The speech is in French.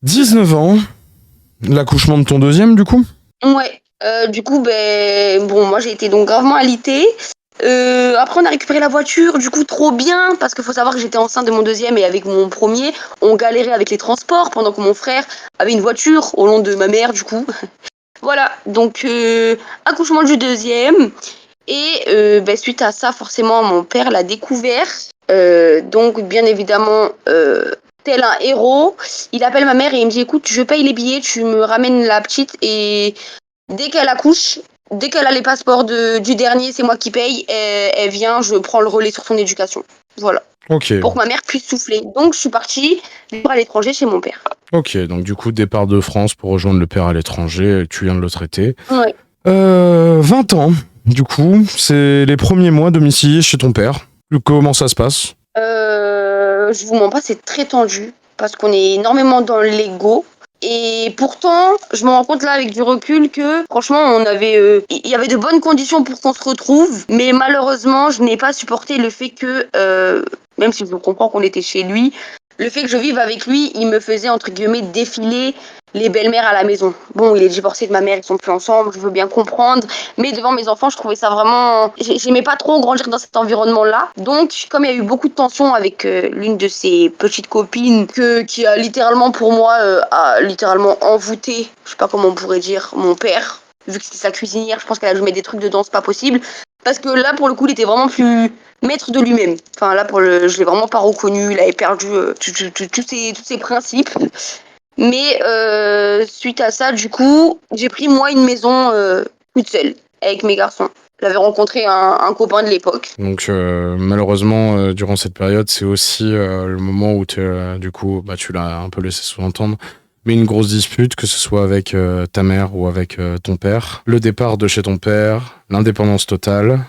19 ans, l'accouchement de ton deuxième, du coup? Ouais. Du coup, bon, moi j'ai été donc gravement alitée. Après, on a récupéré la voiture, du coup, trop bien, parce qu'il faut savoir que j'étais enceinte de mon deuxième et avec mon premier, on galérait avec les transports pendant que mon frère avait une voiture au long de ma mère, du coup. Voilà, donc accouchement du deuxième. Et suite à ça, forcément, mon père l'a découvert. Donc, bien évidemment, tel un héros, il appelle ma mère et il me dit, écoute, je paye les billets, tu me ramènes la petite et dès qu'elle accouche, dès qu'elle a les passeports du dernier, c'est moi qui paye. Elle vient, je prends le relais sur son éducation. Voilà. Ok. Pour que ma mère puisse souffler. Donc, je suis partie vivre à l'étranger chez mon père. Ok, donc du coup, départ de France pour rejoindre le père à l'étranger, tu viens de le traiter. Ouais. 20 ans, du coup, c'est les premiers mois domiciliés chez ton père. Comment ça se passe? Je vous mens pas, c'est très tendu parce qu'on est énormément dans l'ego. Et pourtant, je me rends compte là avec du recul que franchement, il y avait de bonnes conditions pour qu'on se retrouve, mais malheureusement, je n'ai pas supporté le fait que, même si je comprends qu'on était chez lui, le fait que je vive avec lui, il me faisait entre guillemets défiler les belles-mères à la maison. Bon, il est divorcé de ma mère, ils sont plus ensemble, je veux bien comprendre, mais devant mes enfants, je trouvais ça vraiment, j'aimais pas trop grandir dans cet environnement-là. Donc, comme il y a eu beaucoup de tensions avec l'une de ses petites copines, qui a littéralement pour moi a littéralement envoûté, je sais pas comment on pourrait dire, mon père, vu que c'était sa cuisinière, je pense qu'elle a dû mettre des trucs dedans, c'est pas possible. Parce que là, pour le coup, il était vraiment plus maître de lui-même. Enfin, là, je l'ai vraiment pas reconnu. Il avait perdu tous ses principes. Mais suite à ça, du coup, j'ai pris moi une maison toute seule avec mes garçons. J'avais rencontré un copain de l'époque. Donc malheureusement, durant cette période, c'est aussi le moment où du coup, bah, tu l'as un peu laissé sous-entendre, mais une grosse dispute, que ce soit avec ta mère ou avec ton père. Le départ de chez ton père, l'indépendance totale.